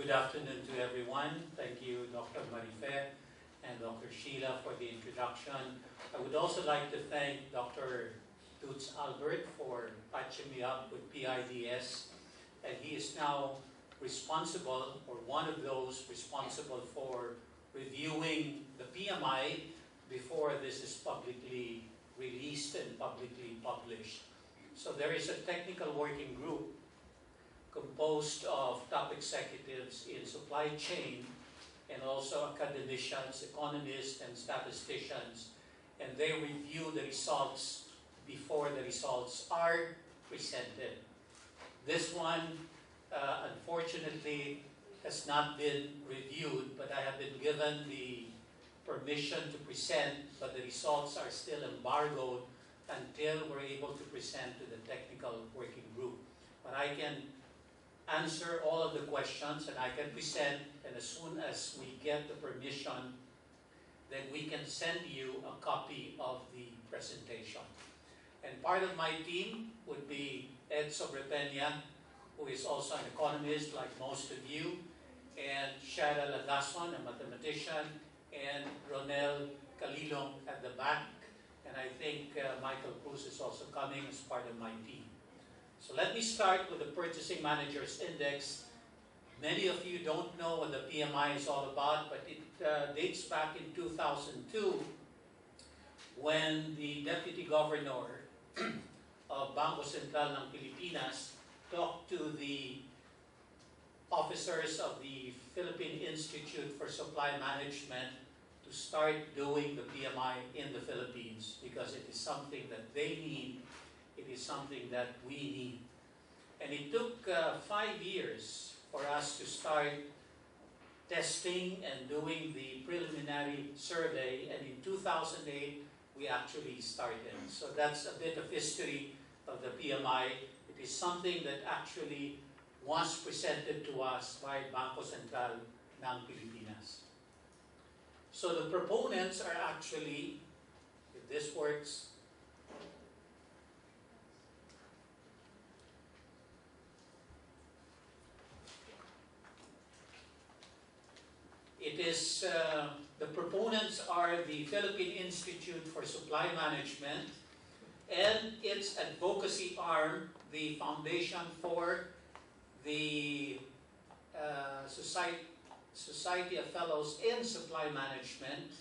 Good afternoon to everyone. Thank you, Dr. Marife and Dr. Sheila, for the introduction. I would also like to thank Dr. Toots Albert for patching me up with PIDS, and he is now responsible, or one of those responsible for reviewing the PMI before this is publicly released and publicly published. So there is a technical working group composed of top executives in supply chain and also academicians, economists, and statisticians, and they review the results before the results are presented. This one, unfortunately, has not been reviewed, but I have been given the permission to present, but the results are still embargoed until we're able to present to the technical working group. But I can answer all of the questions and I can present, and as soon as we get the permission, then we can send you a copy of the presentation. And part of my team would be Ed Sobrepeña, who is also an economist like most of you, and Shara Lagason, a mathematician, and Ronel Calilong at the back. And I think Michael Cruz is also coming as part of my team. So let me start with the Purchasing Managers Index. Many of you don't know what the PMI is all about, but it dates back in 2002 when the Deputy Governor of Bangko Sentral ng Pilipinas talked to the officers of the Philippine Institute for Supply Management to start doing the PMI in the Philippines because it is something that they need. It is something that we need. And it took 5 years for us to start testing and doing the preliminary survey, and in 2008 we actually started. So that's a bit of history of the PMI. It is something that actually was presented to us by Bangko Sentral ng Pilipinas. So the proponents are actually, if this works, it is, the proponents are the Philippine Institute for Supply Management and its advocacy arm, the Foundation for the Society of Fellows in Supply Management,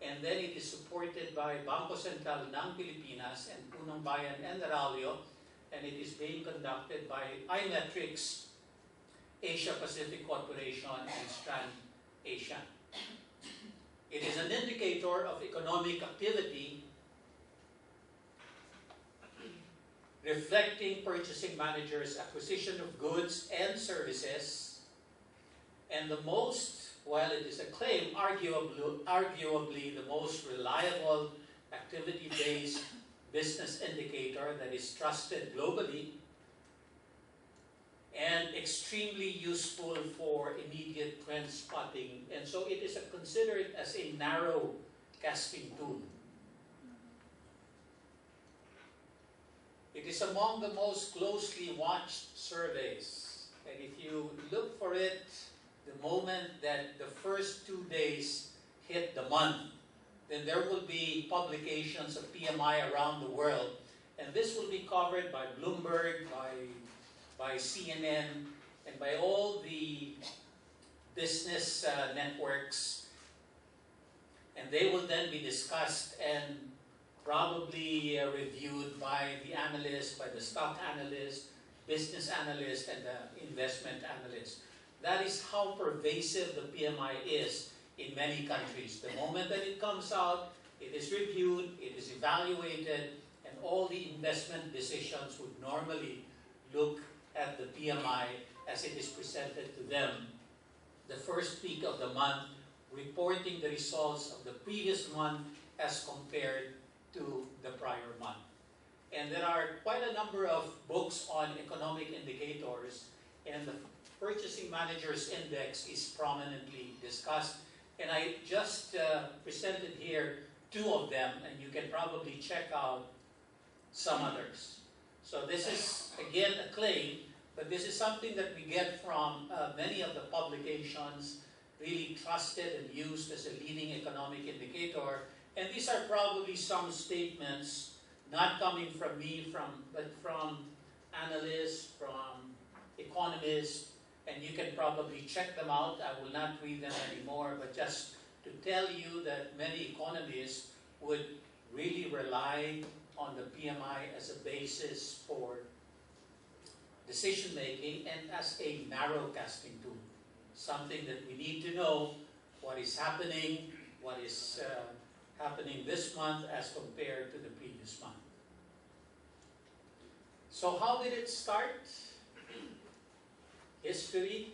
and then it is supported by Bangko Sentral ng Pilipinas and Punong Bayan and Aralio, and it is being conducted by iMetrics, Asia Pacific Corporation, and Strand Asia. It is an indicator of economic activity reflecting purchasing managers' acquisition of goods and services, and the most, while it is a claim, arguably the most reliable activity-based business indicator that is trusted globally and extremely useful for immediate trend spotting. And so it is considered as a narrow casting tool. It is among the most closely watched surveys. And if you look for it, the moment that the first 2 days hit the month, then there will be publications of PMI around the world. And this will be covered by Bloomberg, by CNN, and by all the business networks, and they will then be discussed and probably reviewed by the analysts, by the stock analyst, business analyst, and the investment analyst. That is how pervasive the PMI is in many countries. The moment that it comes out, it is reviewed, it is evaluated, and all the investment decisions would normally look at the PMI as it is presented to them the first week of the month, reporting the results of the previous month as compared to the prior month. And there are quite a number of books on economic indicators, and the Purchasing Managers Index is prominently discussed. And I just presented here 2 of them, and you can probably check out some others. So this is, again, a claim, but this is something that we get from many of the publications, really trusted and used as a leading economic indicator. And these are probably some statements not coming from me, but from analysts, from economists, and you can probably check them out. I will not read them anymore, but just to tell you that many economists would really rely on the PMI as a basis for decision making and as a narrow casting tool. Something that we need to know what is happening this month as compared to the previous month. So how did it start? History,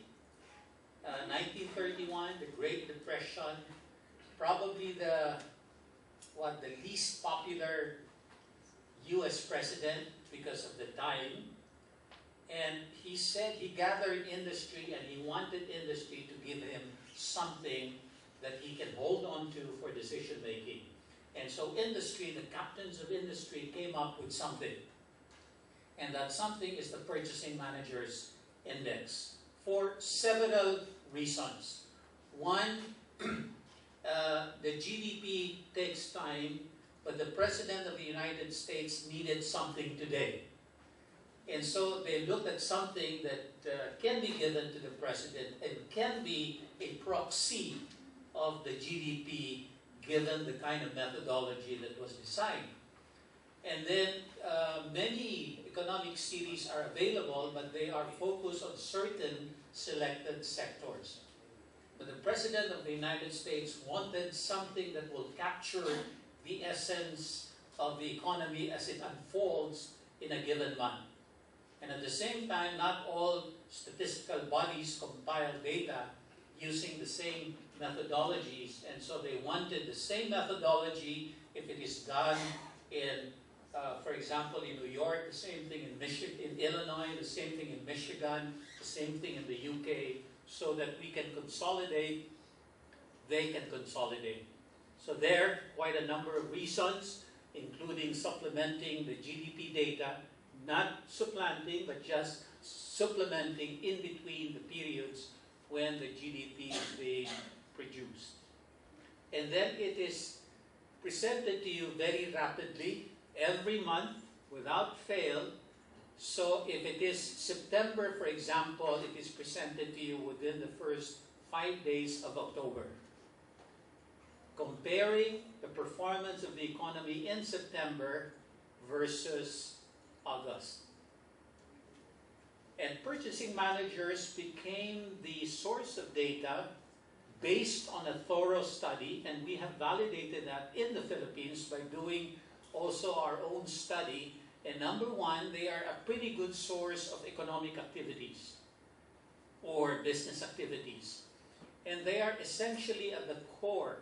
1931, the Great Depression, probably the least popular US president because of the time. And he said he gathered industry and he wanted industry to give him something that he can hold on to for decision making. And so industry, the captains of industry came up with something. And that something is the Purchasing Managers Index for several reasons. One, the GDP takes time, but the President of the United States needed something today. And so they looked at something that can be given to the President and can be a proxy of the GDP given the kind of methodology that was designed. And then many economic series are available, but they are focused on certain selected sectors. But the President of the United States wanted something that will capture the essence of the economy as it unfolds in a given month. And at the same time, not all statistical bodies compile data using the same methodologies, and so they wanted the same methodology if it is done in, for example, in New York, the same thing in Illinois, the same thing in Michigan, the same thing in the UK, so that we can consolidate, they can consolidate. So there are quite a number of reasons, including supplementing the GDP data, not supplanting, but just supplementing in between the periods when the GDP is being produced. And then it is presented to you very rapidly, every month, without fail. So if it is September, for example, it is presented to you within the first 5 days of October, comparing the performance of the economy in September versus August. And purchasing managers became the source of data based on a thorough study, and we have validated that in the Philippines by doing also our own study. And number one, they are a pretty good source of economic activities or business activities. And they are essentially at the core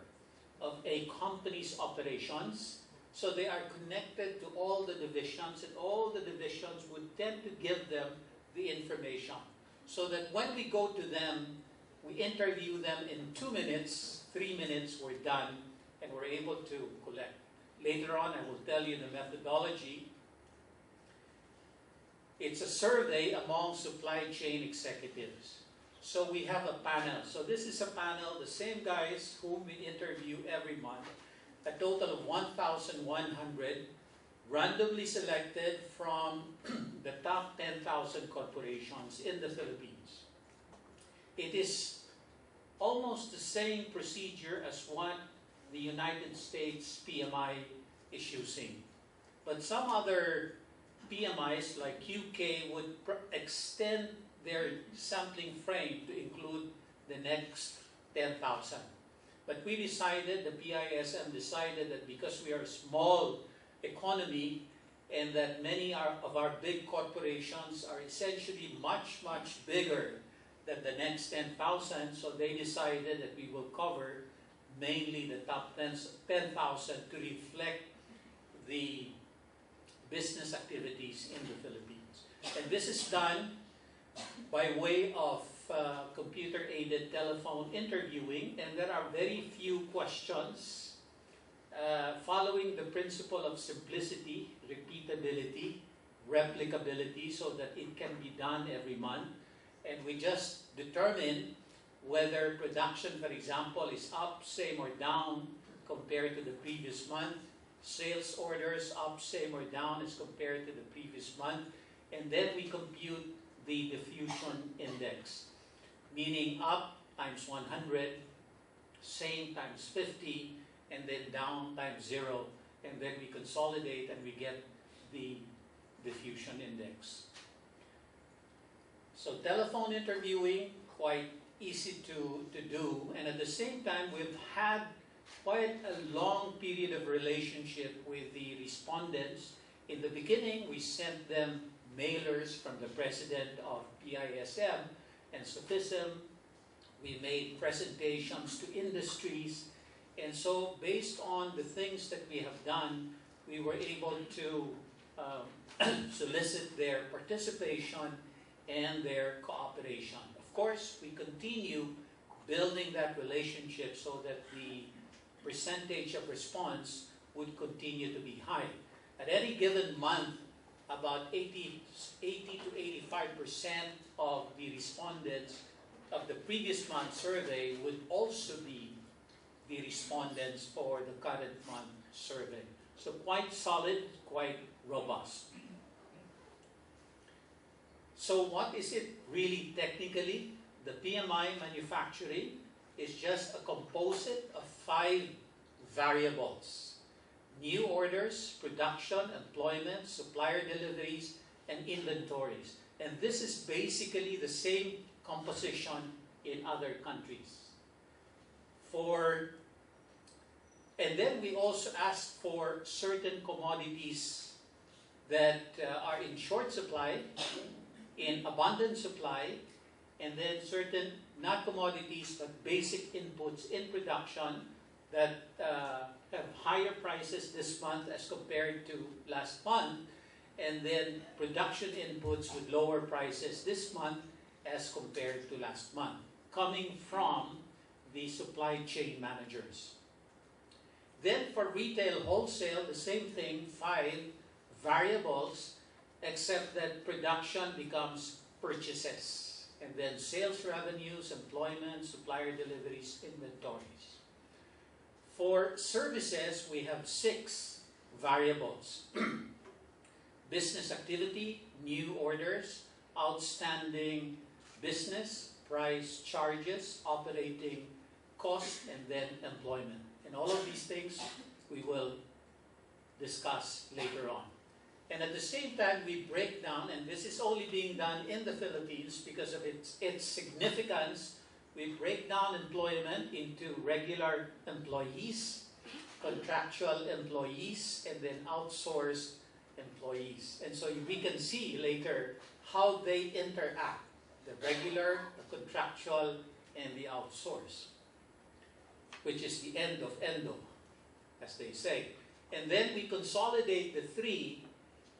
of a company's operations. So they are connected to all the divisions, and all the divisions would tend to give them the information. So that when we go to them, we interview them in 2 minutes, 3 minutes, we're done, and we're able to collect. Later on, I will tell you the methodology. It's a survey among supply chain executives. So we have a panel. So this is a panel, the same guys whom we interview every month, a total of 1,100, randomly selected from the top 10,000 corporations in the Philippines. It is almost the same procedure as what the United States PMI is using. But some other PMIs like UK would extend their sampling frame to include the next 10,000. But we decided, the PISM decided that because we are a small economy and that many of our big corporations are essentially much, much bigger than the next 10,000, so they decided that we will cover mainly the top 10,000 to reflect the business activities in the Philippines. And this is done by way of computer-aided telephone interviewing, and there are very few questions following the principle of simplicity, repeatability, replicability so that it can be done every month. And we just determine whether production, for example, is up, same, or down compared to the previous month. Sales orders up, same, or down as compared to the previous month. And then we compute the diffusion index, meaning up times 100, same times 50, and then down times 0. And then we consolidate and we get the diffusion index. So telephone interviewing, quite easy to do, and at the same time we've had quite a long period of relationship with the respondents. In the beginning, we sent them mailers from the president of PISM and SOFISM. We made presentations to industries, and so based on the things that we have done, we were able to solicit their participation and their cooperation. Of course, we continue building that relationship so that the percentage of response would continue to be high. At any given month, about 80 to 85% of the respondents of the previous month survey would also be the respondents for the current month survey. So quite solid, quite robust. So what is it really technically? The PMI manufacturing is just a composite of 5 variables: new orders, production, employment, supplier deliveries, and inventories. And this is basically the same composition in other countries. And then we also ask for certain commodities that are in short supply, in abundant supply, and then certain not commodities but basic inputs in production that have higher prices this month as compared to last month, and then production inputs with lower prices this month as compared to last month, coming from the supply chain managers. Then for retail wholesale, the same thing, 5 variables, except that production becomes purchases, and then sales revenues, employment, supplier deliveries, inventories. For services, we have 6 variables. Business activity, new orders, outstanding business, price charges, operating cost, and then employment. And all of these things we will discuss later on. And at the same time, we break down, and this is only being done in the Philippines because of its significance. We break down employment into regular employees, contractual employees, and then outsourced employees. And so we can see later how they interact, the regular, the contractual, and the outsourced, which is the end of endo, as they say. And then we consolidate the 3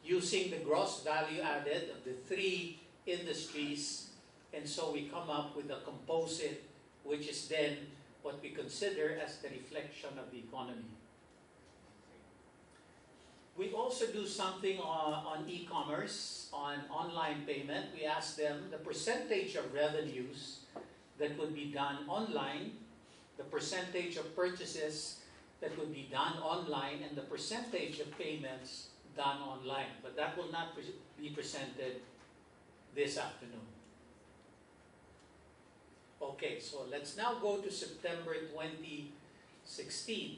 using the gross value added of the 3 industries, and so we come up with a composite, which is then what we consider as the reflection of the economy. We also do something on e-commerce, on online payment. We ask them the percentage of revenues that would be done online, the percentage of purchases that would be done online, and the percentage of payments done online. But that will not be presented this afternoon. Okay, so let's now go to September 2016,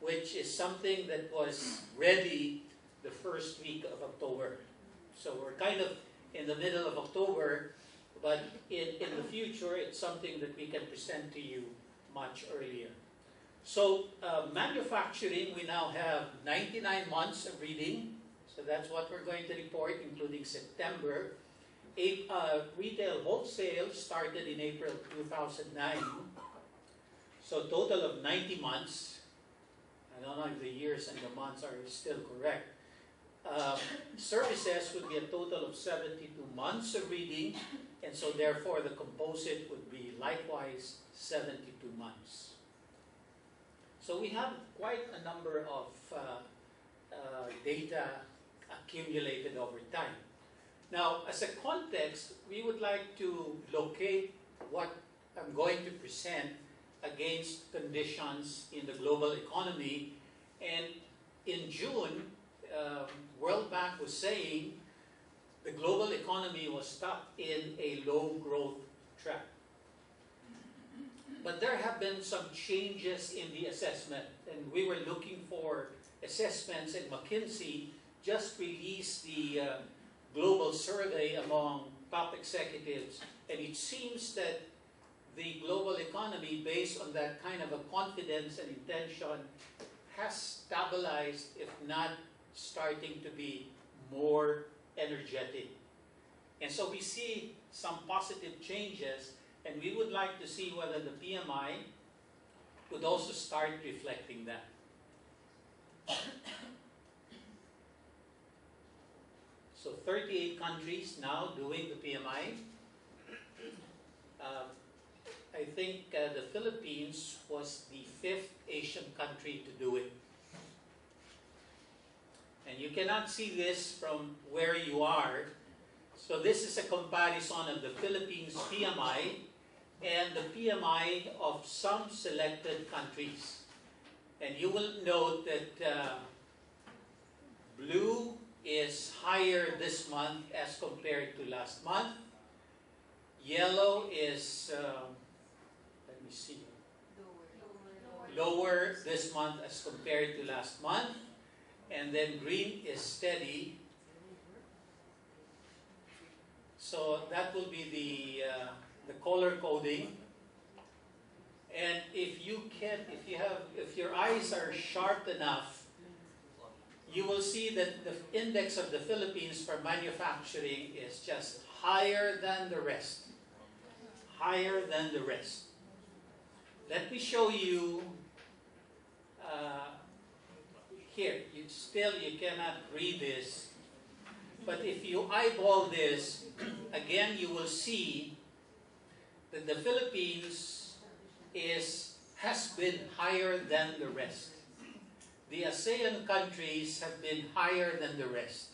which is something that was ready the first week of October. So we're kind of in the middle of October, but in the future, it's something that we can present to you much earlier. So manufacturing, we now have 99 months of reading. So that's what we're going to report, including September. Retail wholesale started in April 2009. So total of 90 months. I don't know if the years and the months are still correct. Services would be a total of 72 months of reading, and so therefore the composite would be likewise 72 months. So we have quite a number of data accumulated over time. Now, as a context, we would like to locate what I'm going to present against conditions in the global economy. And in June, World Bank was saying the global economy was stuck in a low growth track. But there have been some changes in the assessment, and we were looking for assessments, and McKinsey just released the global survey among top executives, and it seems that the global economy, based on that kind of a confidence and intention, has stabilized, if not starting to be more energetic. And so we see some positive changes, and we would like to see whether the PMI would also start reflecting that. So 38 countries now doing the PMI. I think the Philippines was the 5th Asian country to do it. And you cannot see this from where you are. So this is a comparison of the Philippines PMI and the PMI of some selected countries. And you will note that blue is higher this month as compared to last month. Yellow is, let me see, lower this month as compared to last month. And then green is steady. So that will be the color coding. And if your eyes are sharp enough, you will see that the index of the Philippines for manufacturing is just higher than the rest. Higher than the rest. Let me show you here. You cannot read this. But if you eyeball this, again you will see that the Philippines has been higher than the rest. The ASEAN countries have been higher than the rest.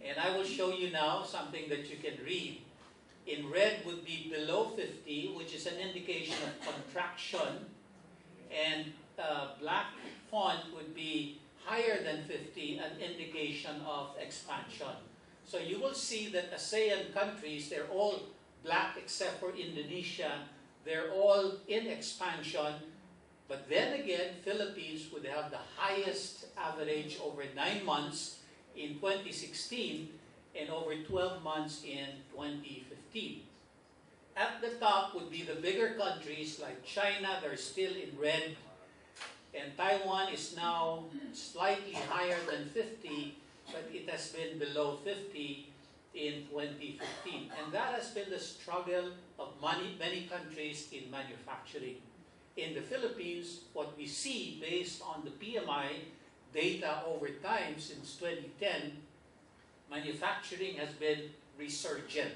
And I will show you now something that you can read. In red would be below 50, which is an indication of contraction. And black font would be higher than 50, an indication of expansion. So you will see that ASEAN countries, they're all black except for Indonesia. They're all in expansion. But then again, Philippines would have the highest average over 9 months in 2016 and over 12 months in 2015. At the top would be the bigger countries like China, they're still in red. And Taiwan is now slightly higher than 50, but it has been below 50 in 2015. And that has been the struggle of many countries in manufacturing. In the Philippines, what we see based on the PMI data over time since 2010, manufacturing has been resurgent.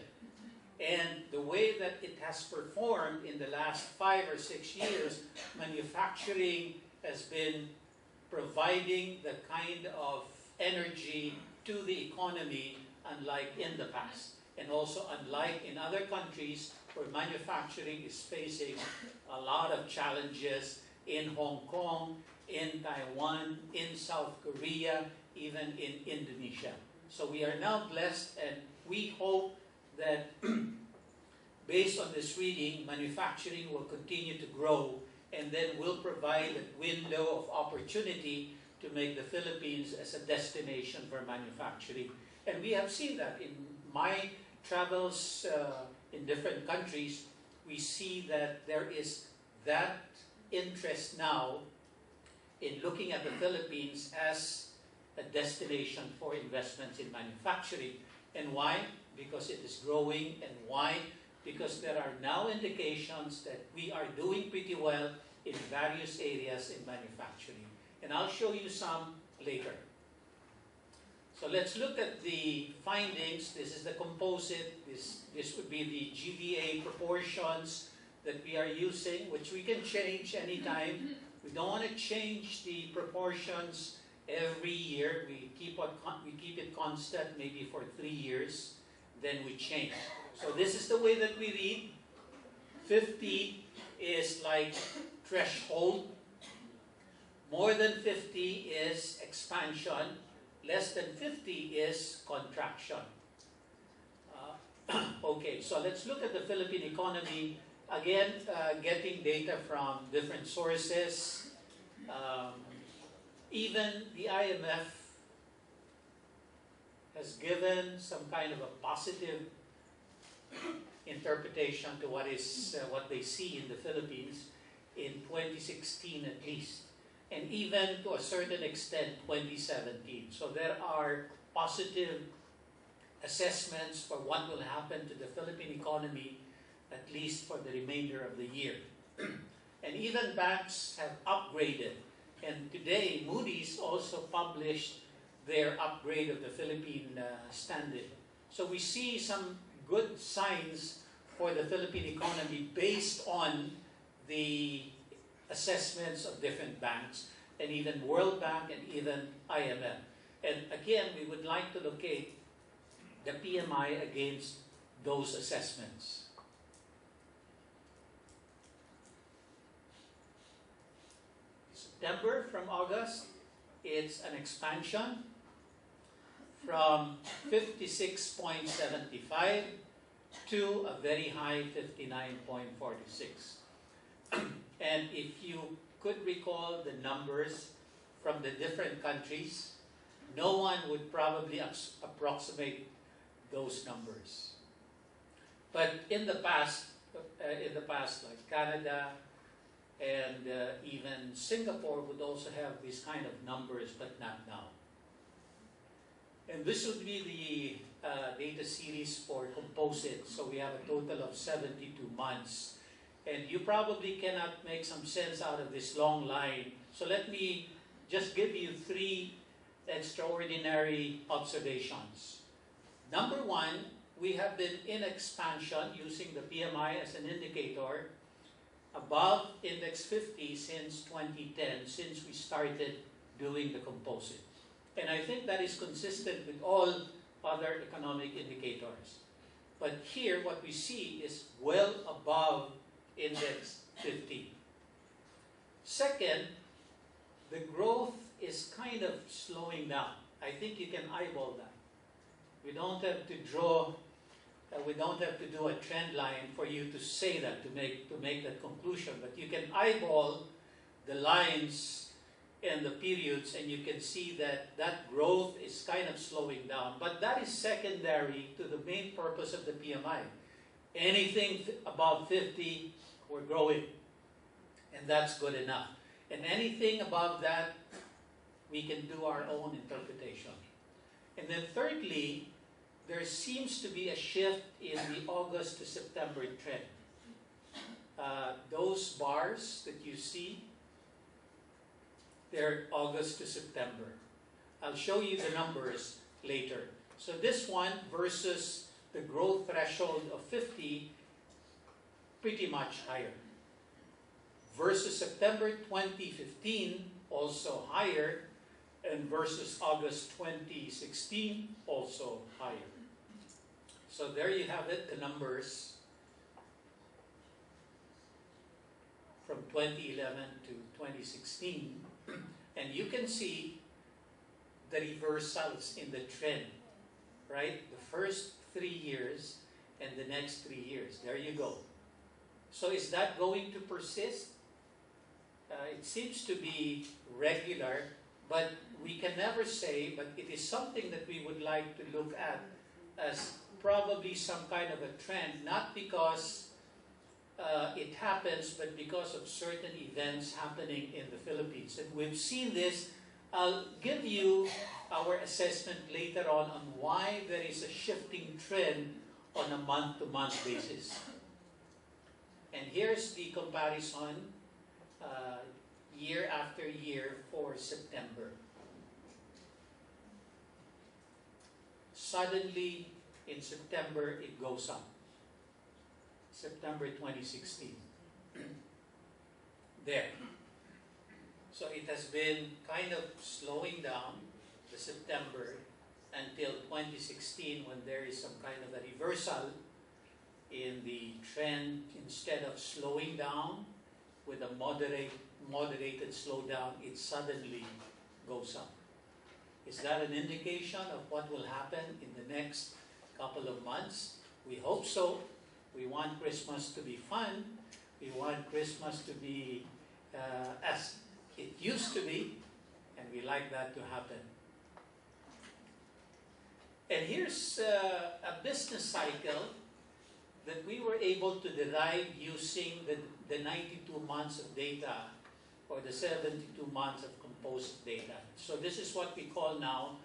And the way that it has performed in the last 5 or 6 years, manufacturing has been providing the kind of energy to the economy unlike in the past. And also unlike in other countries where manufacturing is facing a lot of challenges in Hong Kong, in Taiwan, in South Korea, even in Indonesia. So we are now blessed, and we hope that based on this reading, manufacturing will continue to grow and then will provide a window of opportunity to make the Philippines as a destination for manufacturing. And we have seen that in my travels in different countries. We see that there is that interest now in looking at the Philippines as a destination for investments in manufacturing. And why? Because it is growing. And why? Because there are now indications that we are doing pretty well in various areas in manufacturing. And I'll show you some later. So let's look at the findings. This is the composite. This would be the GVA proportions that we are using, which we can change anytime. We don't want to change the proportions Every year we keep it constant, maybe for 3 years, then we change. So this is the way that we read. 50 is like threshold. More than 50 is expansion. Less than 50 is contraction. Okay, so let's look at the Philippine economy. Again, getting data from different sources. Even the IMF has given some kind of a positive interpretation to what they see in the Philippines in 2016 at least, and even to a certain extent 2017. So there are positive assessments for what will happen to the Philippine economy, at least for the remainder of the year. And even banks have upgraded. And today, Moody's also published their upgrade of the Philippine standard. So we see some good signs for the Philippine economy based on the assessments of different banks, and even World Bank and even IMF. And again, we would like to locate the PMI against those assessments. September from August, it's an expansion from 56.75 to a very high 59.46. And if you could recall the numbers from the different countries, no one would probably approximate those numbers. But in the past, like Canada and even Singapore would also have these kind of numbers, but not now. And this would be the data series for composite. So we have a total of 72 months. And you probably cannot make some sense out of this long line. So let me just give you 3 extraordinary observations. Number 1, we have been in expansion using the PMI as an indicator above index 50 since 2010, since we started doing the composite. And I think that is consistent with all other economic indicators. But here, what we see is well above index 50. Second, the growth is kind of slowing down. I think you can eyeball that. We don't have to draw, we don't have to do a trend line for you to say that, to make that conclusion. But you can eyeball the lines and the periods, and you can see that that growth is kind of slowing down. But that is secondary to the main purpose of the PMI. Anything above 50, we're growing, and that's good enough. And anything above that, we can do our own interpretation. And then thirdly, there seems to be a shift in the August to September trend. Those bars that you see, they're August to September. I'll show you the numbers later. So this one versus the growth threshold of 50, pretty much higher. Versus September 2015, also higher. And versus August 2016, also higher. So there you have it, the numbers from 2011 to 2016. And you can see the reversals in the trend, right? The first 3 years and the next 3 years. There you go. So is that going to persist? It seems to be regular, but we can never say, but it is something that we would like to look at as probably some kind of a trend, not because it happens, but because of certain events happening in the Philippines. And we've seen this. I'll give you our assessment later on why there is a shifting trend on a month-to-month basis. And here's the comparison year after year for September. Suddenly, in September, it goes up. September 2016. There. So it has been kind of slowing down the September until 2016 when there is some kind of a reversal in the trend. Instead of slowing down with a moderated slowdown, it suddenly goes up. Is that an indication of what will happen in the next couple of months? We hope so. We want Christmas to be fun. We want Christmas to be as it used to be, and we like that to happen. And here's a business cycle that we were able to derive using the 92 months of data or the 72 months of composite data. So this is what we call now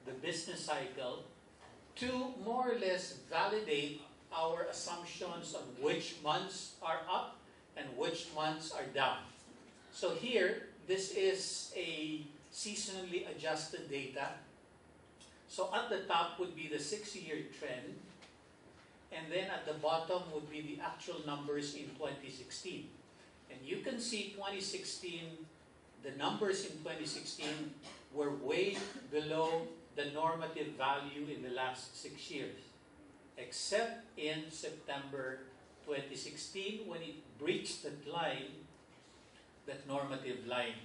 the business cycle to more or less validate our assumptions on which months are up and which months are down. So here, this is a seasonally adjusted data. So at the top would be the 6-year trend, and then at the bottom would be the actual numbers in 2016. And you can see 2016, the numbers in 2016 were way below the normative value in the last 6 years, except in September 2016 when it breached that line, that normative line.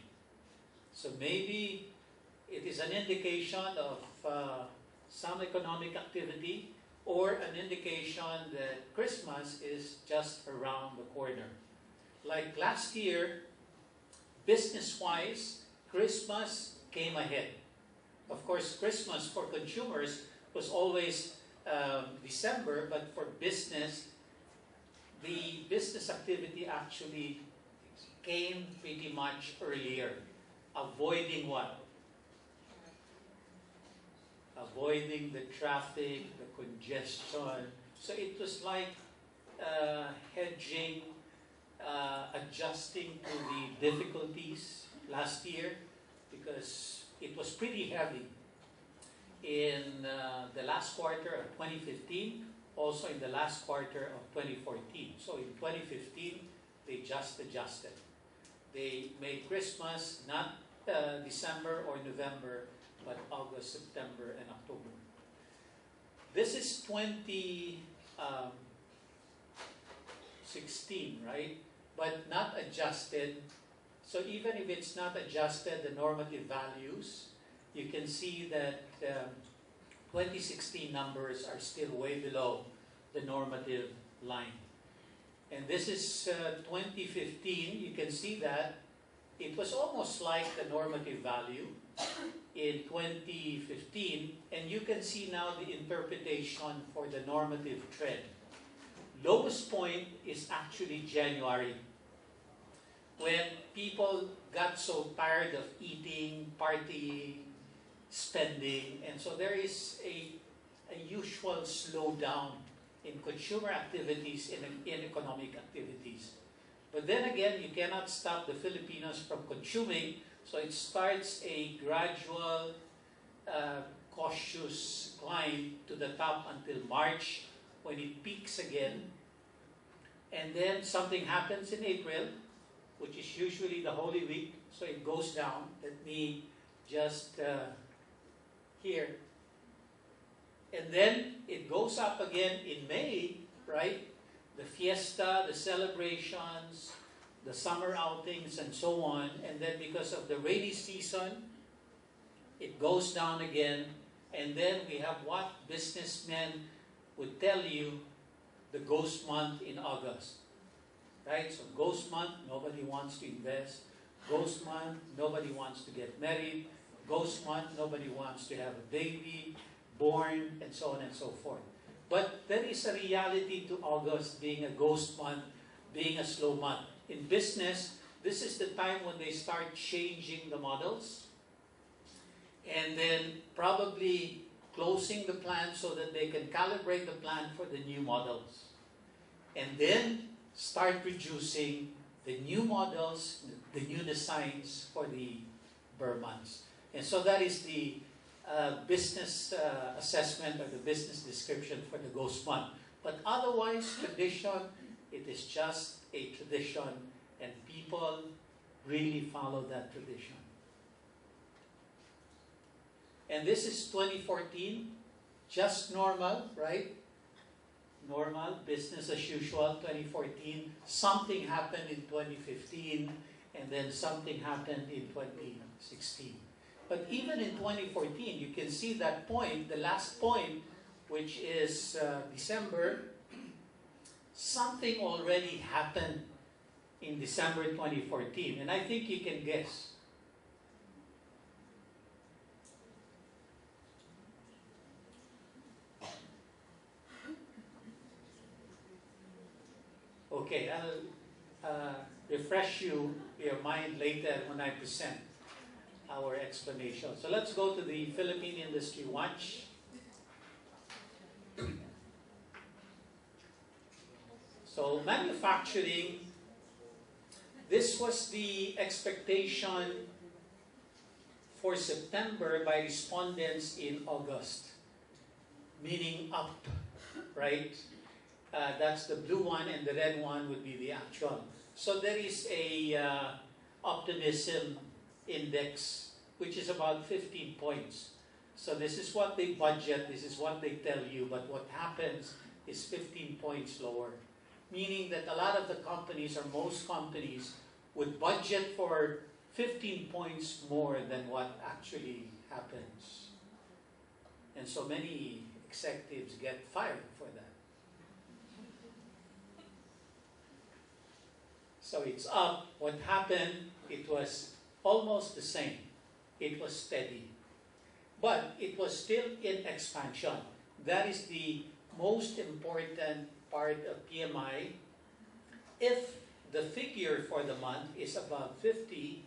So maybe it is an indication of some economic activity or an indication that Christmas is just around the corner. Like last year, business-wise, Christmas came ahead. Of course, Christmas for consumers was always December, but for business, the business activity actually came pretty much earlier. Avoiding what? Avoiding the traffic, the congestion. So it was like hedging, adjusting to the difficulties last year because it was pretty heavy in the last quarter of 2015, also in the last quarter of 2014. So in 2015, they just adjusted. They made Christmas not December or November, but August, September, and October. This is 2016, right? But not adjusted. So even if it's not adjusted, the normative values, you can see that 2016 numbers are still way below the normative line. And this is 2015. You can see that it was almost like the normative value in 2015. And you can see now the interpretation for the normative trend. Lowest point is actually January, when people got so tired of eating, partying, spending, and so there is a usual slowdown in consumer activities, in economic activities. But then again, you cannot stop the Filipinos from consuming, so it starts a gradual, cautious climb to the top until March, when it peaks again. And then something happens in April, which is usually the Holy Week, so it goes down. Let me just here. And then it goes up again in May, right? The fiesta, the celebrations, the summer outings, and so on. And then because of the rainy season, it goes down again. And then we have what businessmen would tell you, the ghost month in August. Right? So ghost month, nobody wants to invest. Ghost month, nobody wants to get married. Ghost month, nobody wants to have a baby born, and so on and so forth. But there is a reality to August being a ghost month, being a slow month. In business, this is the time when they start changing the models and then probably closing the plan so that they can calibrate the plan for the new models. And then start producing the new models, the new designs for the Burr months. And so that is the business assessment or the business description for the ghost month. But otherwise, tradition, it is just a tradition, and people really follow that tradition. And this is 2014, just normal, right? Normal, business as usual, 2014. Something happened in 2015, and then something happened in 2016. But even in 2014, you can see that point, the last point, which is December, something already happened in December 2014. And I think you can guess. Okay, I'll refresh your mind later when I present our explanation. So let's go to the Philippine Industry Watch. So manufacturing, this was the expectation for September by respondents in August, meaning up, right? That's the blue one, and the red one would be the actual. So there is a optimism index, which is about 15 points. So this is what they budget, this is what they tell you, but what happens is 15 points lower. Meaning that a lot of the companies, or most companies, would budget for 15 points more than what actually happens. And so many executives get fired for that. So it's up. What happened, it was almost the same. It was steady. But it was still in expansion. That is the most important part of PMI. If the figure for the month is above 50,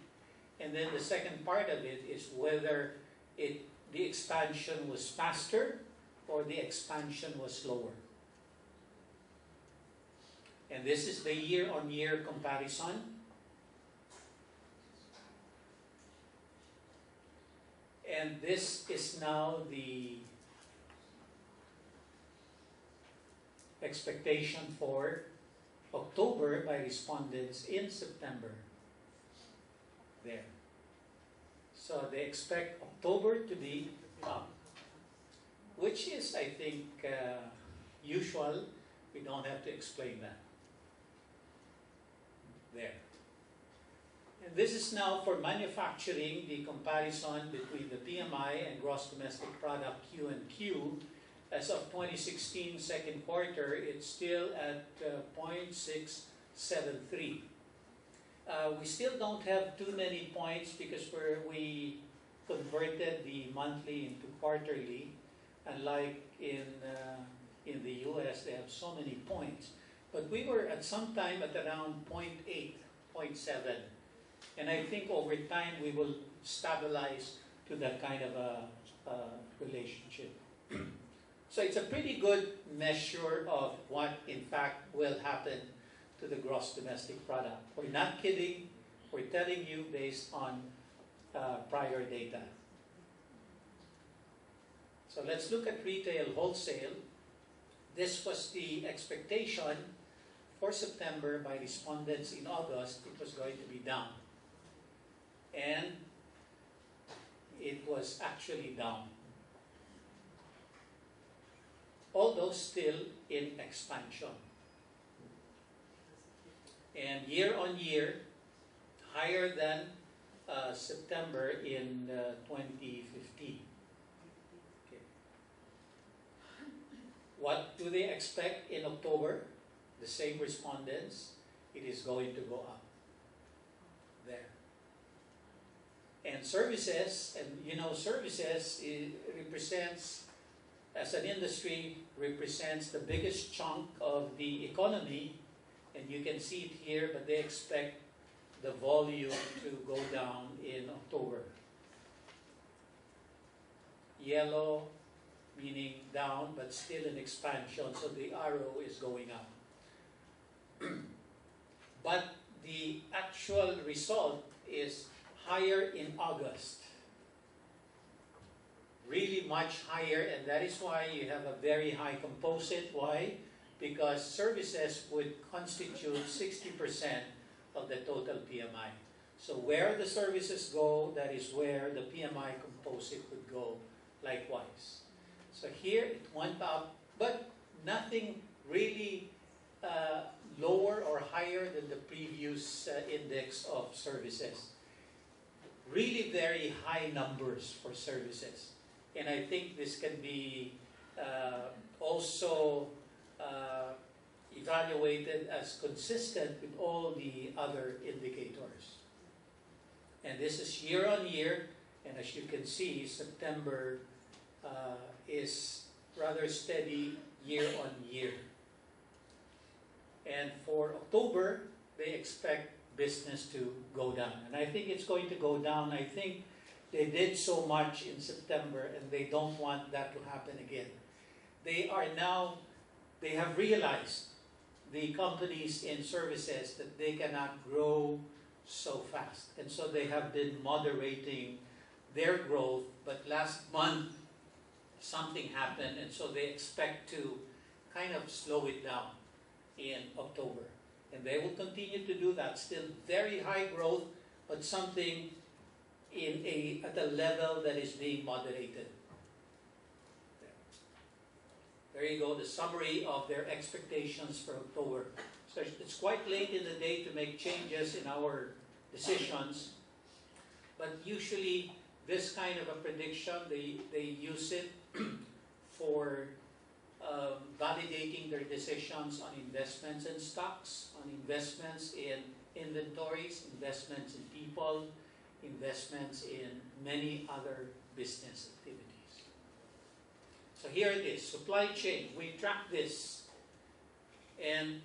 and then the second part of it is whether the expansion was faster or the expansion was slower. And this is the year-on-year comparison. And this is now the expectation for October by respondents in September. There. So they expect October to be up, which is, I think, usual. We don't have to explain that. There. And this is now for manufacturing, the comparison between the PMI and gross domestic product Q&Q. As of 2016 second quarter, it's still at 0.673. We still don't have too many points because we converted the monthly into quarterly. Unlike in the US, they have so many points. But we were at some time at around 0.8, 0.7. And I think over time we will stabilize to that kind of a relationship. So it's a pretty good measure of what in fact will happen to the gross domestic product. We're not kidding. We're telling you based on prior data. So let's look at retail wholesale. This was the expectation for September by respondents in August. It was going to be down. And it was actually down. Although still in expansion. And year on year, higher than September in 2015. Okay. What do they expect in October? The same respondents, it is going to go up. There. And services, and you know, services represents, as an industry, represents the biggest chunk of the economy, and you can see it here, but they expect the volume to go down in October. Yellow meaning down, but still in expansion, so the arrow is going up. But the actual result is higher in August. Really much higher, and that is why you have a very high composite. Why? Because services would constitute 60% of the total PMI. So where the services go, that is where the PMI composite would go likewise. So here it went up, but nothing really lower or higher than the previous index of services. Really very high numbers for services. And I think this can be also evaluated as consistent with all the other indicators. And this is year on year, and as you can see, September is rather steady year on year. And for October, they expect business to go down. And I think it's going to go down. I think they did so much in September, and they don't want that to happen again. They have realized, the companies in services, that they cannot grow so fast. And so they have been moderating their growth, but last month something happened, and so they expect to kind of slow it down in October. And they will continue to do that. Still very high growth, but something at a level that is being moderated. There you go, the summary of their expectations for October. So it's quite late in the day to make changes in our decisions, but usually this kind of a prediction, they use it for validating their decisions on investments in stocks, on investments in inventories, investments in people, investments in many other business activities. So here it is, supply chain. We track this. And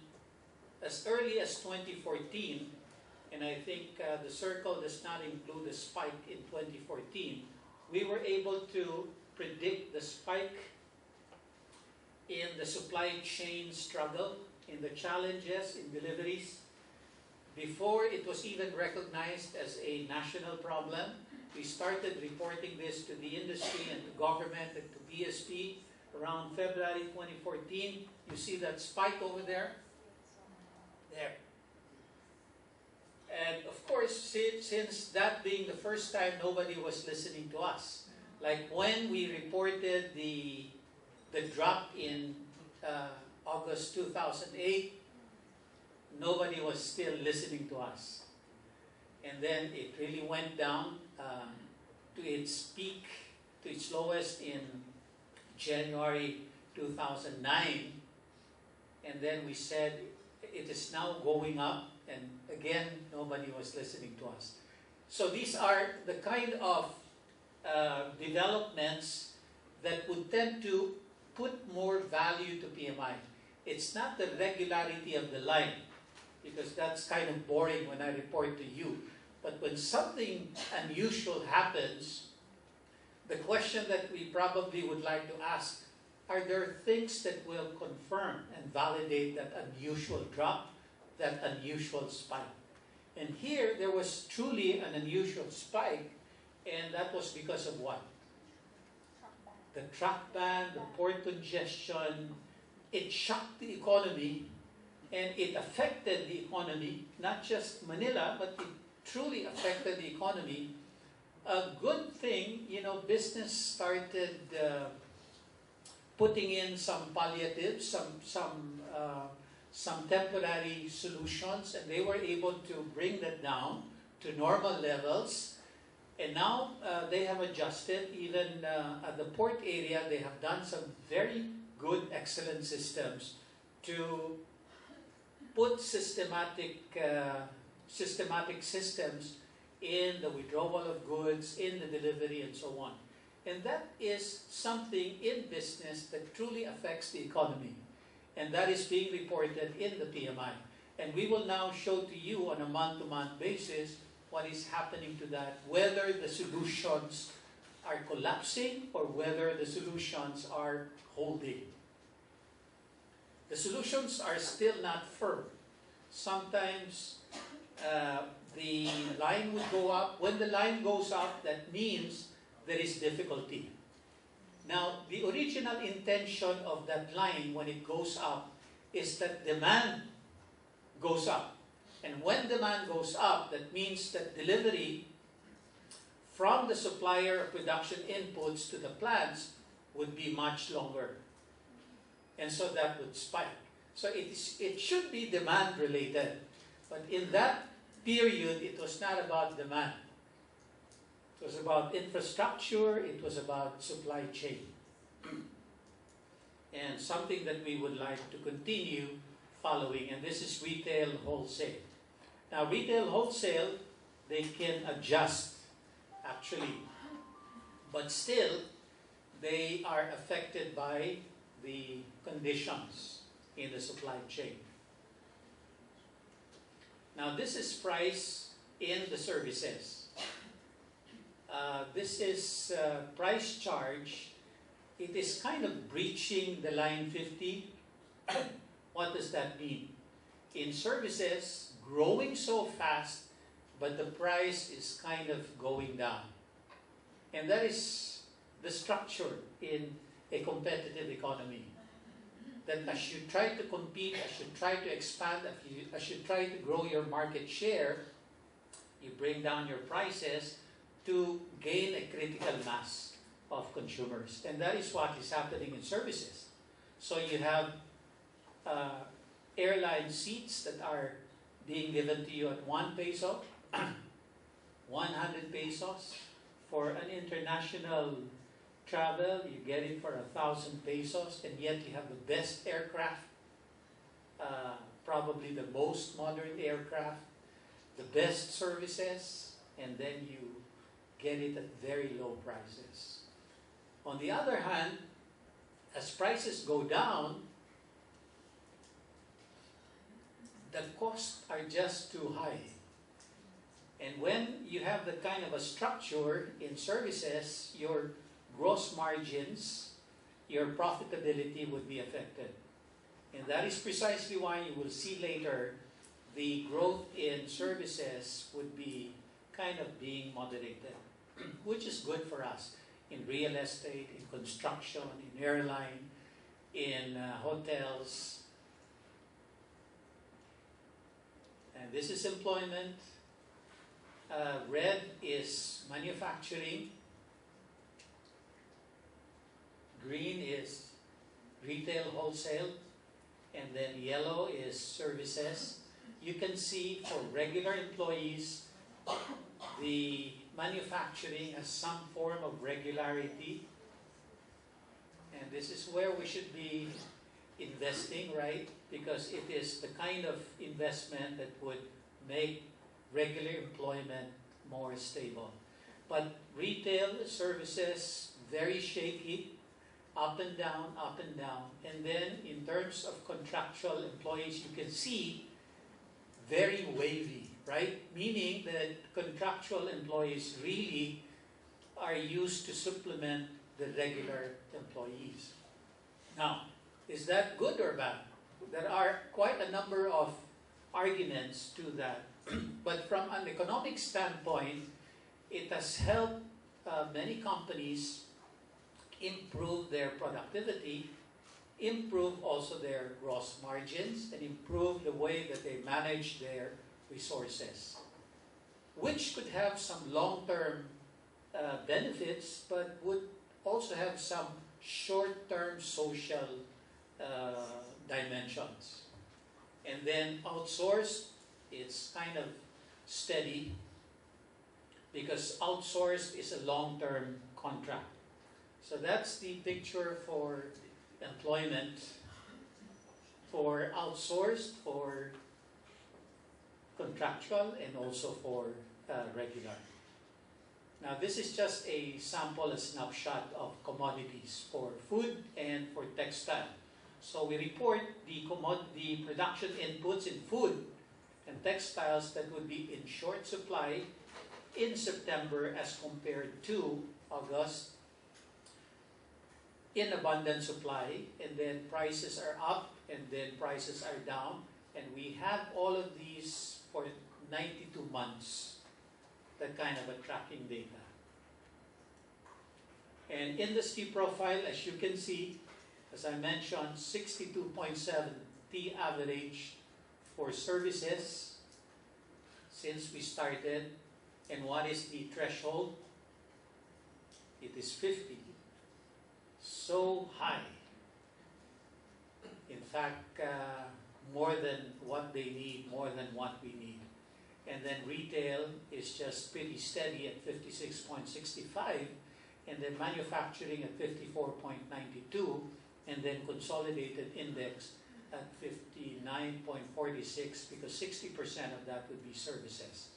as early as 2014, and I think the circle does not include the spike in 2014, we were able to predict the spike in the supply chain struggle, in the challenges in deliveries. Before it was even recognized as a national problem, we started reporting this to the industry and to government and to BSP around February 2014. You see that spike over there? There. And of course, since that being the first time, nobody was listening to us. Like when we reported the drop in August 2008, nobody was still listening to us. And then it really went down to its peak, to its lowest in January 2009. And then we said it is now going up, and again, nobody was listening to us. So these are the kind of developments that would tend to put more value to PMI. It's not the regularity of the line, because that's kind of boring when I report to you. But when something unusual happens, the question that we probably would like to ask, are there things that will confirm and validate that unusual drop, that unusual spike? And here, there was truly an unusual spike, and that was because of what? The truck ban, the port congestion. It shocked the economy, and it affected the economy, not just Manila, but it truly affected the economy. A good thing, business started putting in some palliatives, some temporary solutions, and they were able to bring that down to normal levels. And now they have adjusted. Even at the port area, they have done some very good, excellent systems to put systematic systems in the withdrawal of goods, in the delivery, and so on. And that is something in business that truly affects the economy. And that is being reported in the PMI. And we will now show to you on a month-to-month basis what is happening to that, whether the solutions are collapsing or whether the solutions are holding. The solutions are still not firm. Sometimes the line would go up. When the line goes up, that means there is difficulty. Now, the original intention of that line when it goes up is that demand goes up. And when demand goes up, that means that delivery from the supplier of production inputs to the plants would be much longer. And so that would spike. So it should be demand related. But in that period, it was not about demand. It was about infrastructure, it was about supply chain. And something that we would like to continue following, and this is retail wholesale. Now, retail wholesale, they can adjust, actually, but still, they are affected by the conditions in the supply chain. Now, this is price in the services. This is price charge. It is kind of breaching the line 50. What does that mean? In services, growing so fast, but the price is kind of going down. And that is the structure in a competitive economy. That as you try to compete, as you try to expand, as you try to grow your market share, you bring down your prices to gain a critical mass of consumers. And that is what is happening in services. So you have airline seats that are being given to you at 1 peso, 100 pesos. For an international travel, you get it for 1,000 pesos, and yet you have the best aircraft, probably the most modern aircraft, the best services, and then you get it at very low prices. On the other hand, as prices go down, the costs are just too high. And when you have the kind of a structure in services, your gross margins, your profitability would be affected. And that is precisely why you will see later the growth in services would be kind of being moderated, which is good for us in real estate, in construction, in airline, in hotels. And this is employment. Red is manufacturing. Green is retail wholesale. And then yellow is services. You can see for regular employees, the manufacturing has some form of regularity. And this is where we should be investing, right? Because it is the kind of investment that would make regular employment more stable. But retail services, very shaky, up and down, up and down. And then in terms of contractual employees, you can see very wavy, right? Meaning that contractual employees really are used to supplement the regular employees. Now, is that good or bad? There are quite a number of arguments to that. But from an economic standpoint, it has helped many companies improve their productivity, improve also their gross margins, and improve the way that they manage their resources, which could have some long-term benefits, but would also have some short-term social dimensions. And then outsourced, it's kind of steady because outsourced is a long-term contract. So that's the picture for employment, for outsourced, for contractual, and also for regular. Now this is just a sample, a snapshot of commodities for food and for textile. So we report the production inputs in food and textiles that would be in short supply in September as compared to August, in abundant supply, and then prices are up and then prices are down, and we have all of these for 92 months, that kind of a tracking data. And industry profile, as you can see, as I mentioned, 62.7 T average for services, since we started. And what is the threshold? It is 50. So high. In fact, more than what they need, more than what we need. And then retail is just pretty steady at 56.65, and then manufacturing at 54.92, and then consolidated index at 59.46, because 60% of that would be services.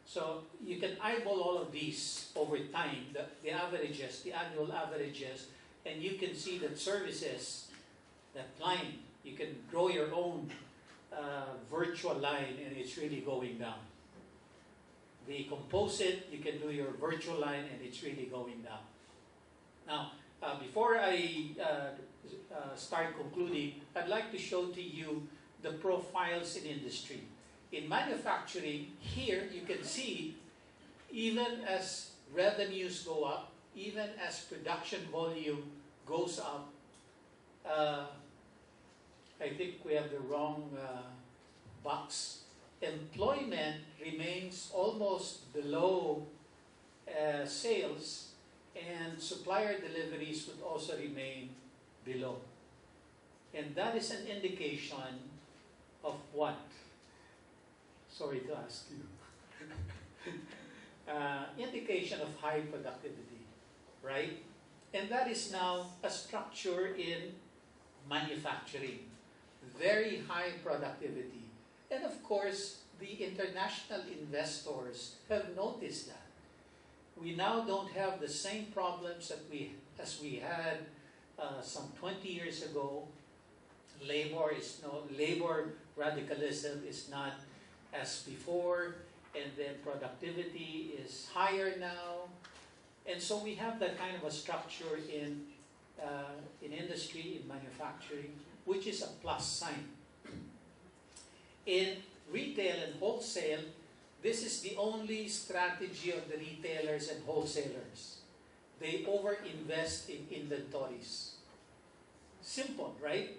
So you can eyeball all of these over time, the averages, the annual averages, and you can see that services, that line, you can grow your own virtual line, and it's really going down. The composite, you can do your virtual line, and it's really going down. Now, before I start concluding, I'd like to show to you the profiles in industry. In manufacturing, here you can see, even as revenues go up, even as production volume goes up, I think we have the wrong box. Employment remains almost below sales, and supplier deliveries would also remain below. And that is an indication of what? Sorry to ask you. Indication of high productivity, right? And that is now a structure in manufacturing. Very high productivity. And of course, the international investors have noticed that. We now don't have the same problems that we had some 20 years ago. Labor radicalism is not as before, and then productivity is higher now. And so we have that kind of a structure in industry, in manufacturing, which is a plus sign. In retail and wholesale, this is the only strategy of the retailers and wholesalers. They overinvest in inventories. Simple, right?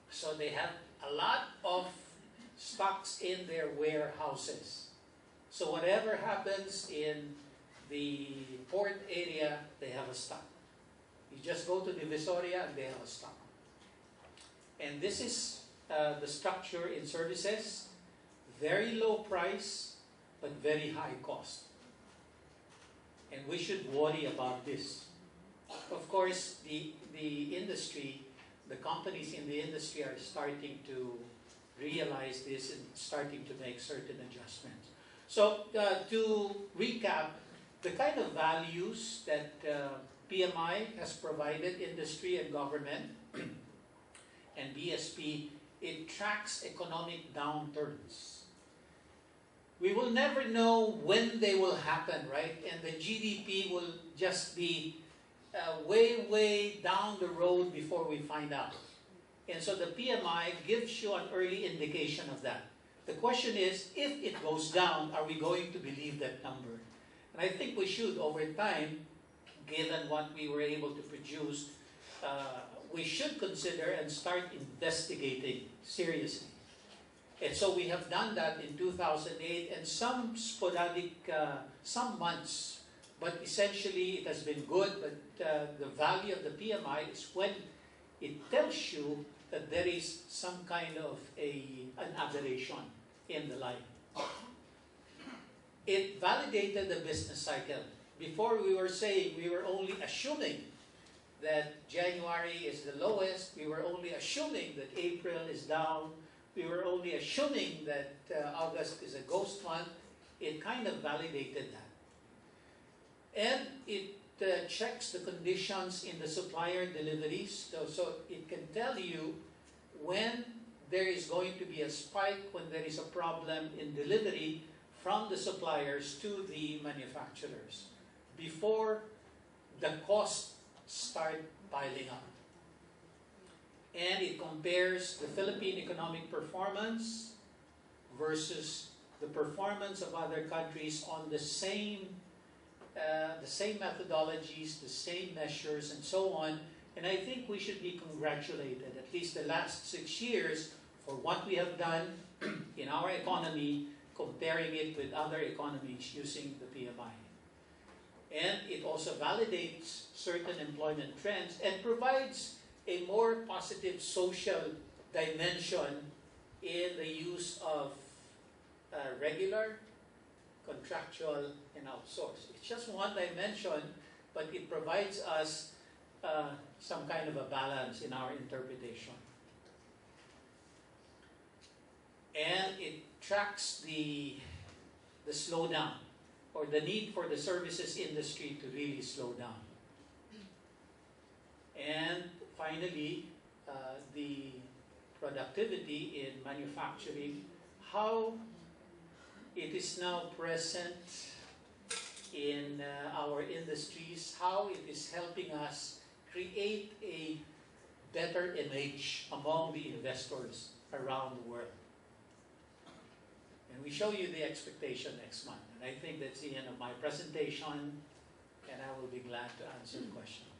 So they have a lot of stocks in their warehouses. So whatever happens in the port area, they have a stock. You just go to Divisoria and they have a stock. And this is the structure in services. Very low price, but very high cost. And we should worry about this. Of course, the industry, the companies in the industry are starting to realize this and starting to make certain adjustments. So to recap, the kind of values that PMI has provided industry and government, and BSP, it tracks economic downturns. We will never know when they will happen, right? And the GDP will just be way, way down the road before we find out. And so the PMI gives you an early indication of that. The question is, if it goes down, are we going to believe that number? And I think we should, over time, given what we were able to produce, we should consider and start investigating seriously. And so we have done that in 2008, and some sporadic, some months, but essentially it has been good. But the value of the PMI is when it tells you that there is some kind of an aberration in the line. It validated the business cycle. Before we were saying, we were only assuming that January is the lowest. We were only assuming that April is down. We were only assuming that August is a ghost month. It kind of validated that. And it checks the conditions in the supplier deliveries. So it can tell you when there is going to be a spike, when there is a problem in delivery from the suppliers to the manufacturers, before the costs start piling up. And it compares the Philippine economic performance versus the performance of other countries on the same methodologies, the same measures, and so on. And I think we should be congratulated, at least the last 6 years, for what we have done in our economy comparing it with other economies using the PMI. And it also validates certain employment trends and provides a more positive social dimension in the use of regular, contractual, and outsourced. It's just one dimension, but it provides us some kind of a balance in our interpretation. And it tracks the slowdown, or the need for the services industry to really slow down. And finally, the productivity in manufacturing, how it is now present in our industries, how it is helping us create a better image among the investors around the world. And we show you the expectation next month. And I think that's the end of my presentation, and I will be glad to answer questions.